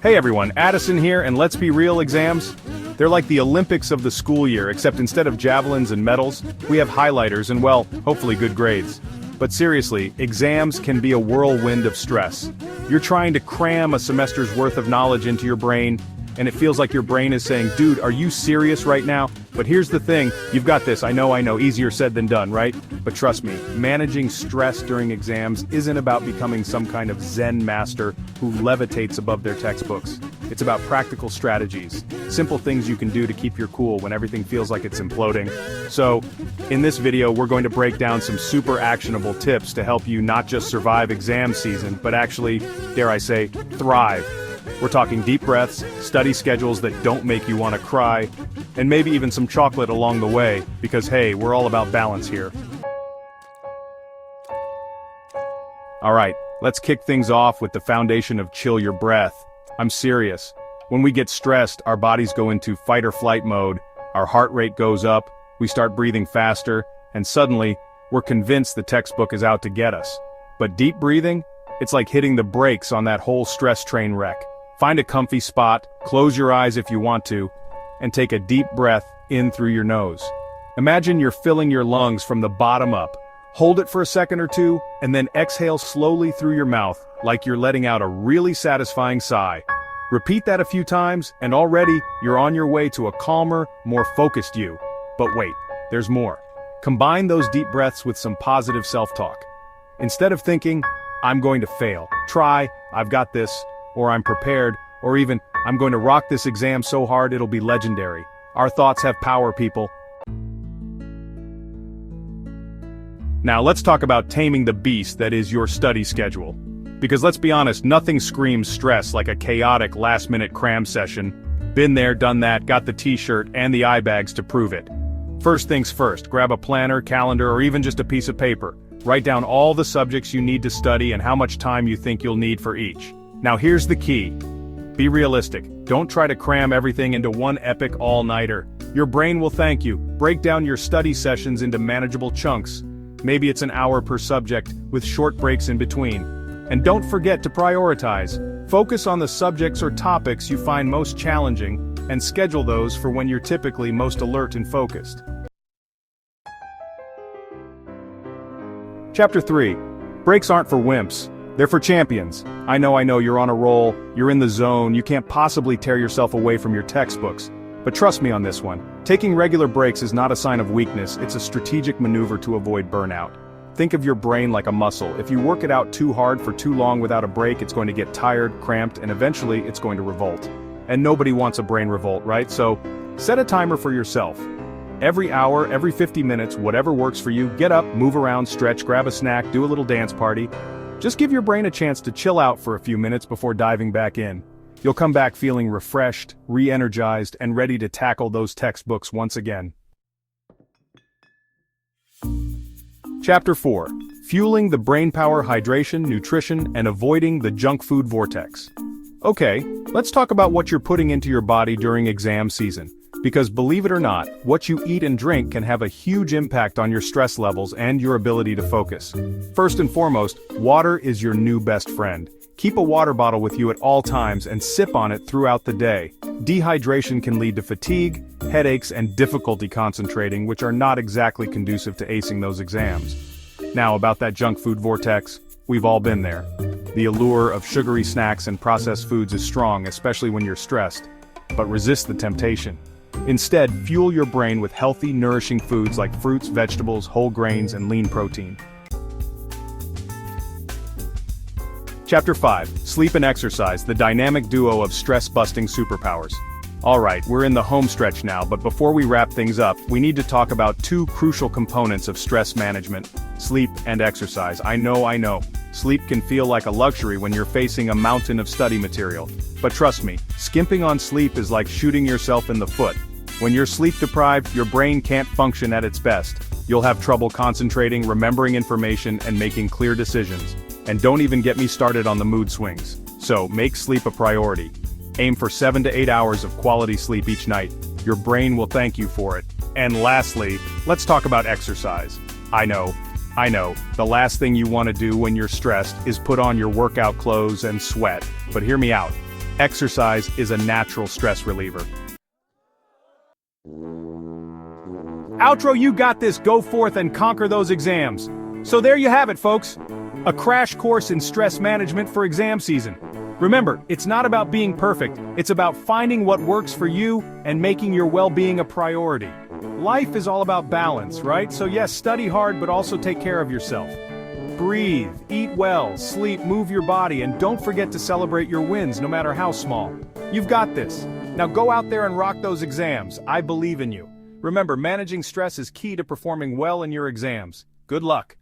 Hey everyone, Addison here, and let's be real, exams. They're like the Olympics of the school year, except instead of javelins and medals, we have highlighters and, well, hopefully good grades. But seriously, exams can be a whirlwind of stress. You're trying to cram a semester's worth of knowledge into your brain, and it feels like your brain is saying, dude, are you serious right now? But here's the thing, you've got this, I know, easier said than done, right? But trust me, managing stress during exams isn't about becoming some kind of Zen master who levitates above their textbooks. It's about practical strategies, simple things you can do to keep your cool when everything feels like it's imploding. So, in this video, we're going to break down some super actionable tips to help you not just survive exam season, but actually, dare I say, thrive. We're talking deep breaths, study schedules that don't make you want to cry, and maybe even some chocolate along the way, because hey, we're all about balance here. Alright, let's kick things off with the foundation of chill your breath. I'm serious. When we get stressed, our bodies go into fight or flight mode, our heart rate goes up, we start breathing faster, and suddenly, we're convinced the textbook is out to get us. But deep breathing? It's like hitting the brakes on that whole stress train wreck. Find a comfy spot, close your eyes if you want to, and take a deep breath in through your nose. Imagine you're filling your lungs from the bottom up. Hold it for a second or two, and then exhale slowly through your mouth, like you're letting out a really satisfying sigh. Repeat that a few times, and already, you're on your way to a calmer, more focused you. But wait, there's more. Combine those deep breaths with some positive self-talk. Instead of thinking, I'm going to fail, try, I've got this, or I'm prepared, or even, I'm going to rock this exam so hard it'll be legendary. Our thoughts have power, people. Now let's talk about taming the beast that is your study schedule. Because let's be honest, nothing screams stress like a chaotic last-minute cram session. Been there, done that, got the t-shirt and the eye bags to prove it. First things first, grab a planner, calendar, or even just a piece of paper. Write down all the subjects you need to study and how much time you think you'll need for each. Now here's the key. Be realistic. Don't try to cram everything into one epic all-nighter. Your brain will thank you. Break down your study sessions into manageable chunks. Maybe it's an hour per subject, with short breaks in between. And don't forget to prioritize. Focus on the subjects or topics you find most challenging, and schedule those for when you're typically most alert and focused. Chapter 3. Breaks aren't for wimps. They're for champions. I know, you're on a roll, you're in the zone, you can't possibly tear yourself away from your textbooks. But trust me on this one. Taking regular breaks is not a sign of weakness, it's a strategic maneuver to avoid burnout. Think of your brain like a muscle. If you work it out too hard for too long without a break, it's going to get tired, cramped, and eventually it's going to revolt. And nobody wants a brain revolt, right? So, set a timer for yourself. Every hour, every 50 minutes, whatever works for you, get up, move around, stretch, grab a snack, do a little dance party. Just give your brain a chance to chill out for a few minutes before diving back in. You'll come back feeling refreshed, re-energized, and ready to tackle those textbooks once again. Chapter 4. Fueling the brain power, hydration, nutrition, and avoiding the junk food vortex. Okay, let's talk about what you're putting into your body during exam season. Because believe it or not, what you eat and drink can have a huge impact on your stress levels and your ability to focus. First and foremost, water is your new best friend. Keep a water bottle with you at all times and sip on it throughout the day. Dehydration can lead to fatigue, headaches, and difficulty concentrating, which are not exactly conducive to acing those exams. Now about that junk food vortex, we've all been there. The allure of sugary snacks and processed foods is strong, especially when you're stressed. But resist the temptation. Instead, fuel your brain with healthy, nourishing foods like fruits, vegetables, whole grains, and lean protein. Chapter 5. Sleep and exercise, the dynamic duo of stress-busting superpowers. Alright, we're in the home stretch now, but before we wrap things up, we need to talk about two crucial components of stress management: sleep and exercise. I know. Sleep can feel like a luxury when you're facing a mountain of study material. But trust me, skimping on sleep is like shooting yourself in the foot. When you're sleep-deprived, your brain can't function at its best. You'll have trouble concentrating, remembering information, and making clear decisions. And don't even get me started on the mood swings. So, make sleep a priority. Aim for 7 to 8 hours of quality sleep each night. Your brain will thank you for it. And lastly, let's talk about exercise. I know, I know, the last thing you want to do when you're stressed is put on your workout clothes and sweat, but hear me out. Exercise is a natural stress reliever. Outro, you got this. Go forth and conquer those exams. So there you have it, folks. A crash course in stress management for exam season. Remember, it's not about being perfect, it's about finding what works for you and making your well-being a priority. Life is all about balance, right? So yes, study hard, but also take care of yourself. Breathe, eat well, sleep, move your body, and don't forget to celebrate your wins, no matter how small. You've got this. Now go out there and rock those exams. I believe in you. Remember, managing stress is key to performing well in your exams. Good luck.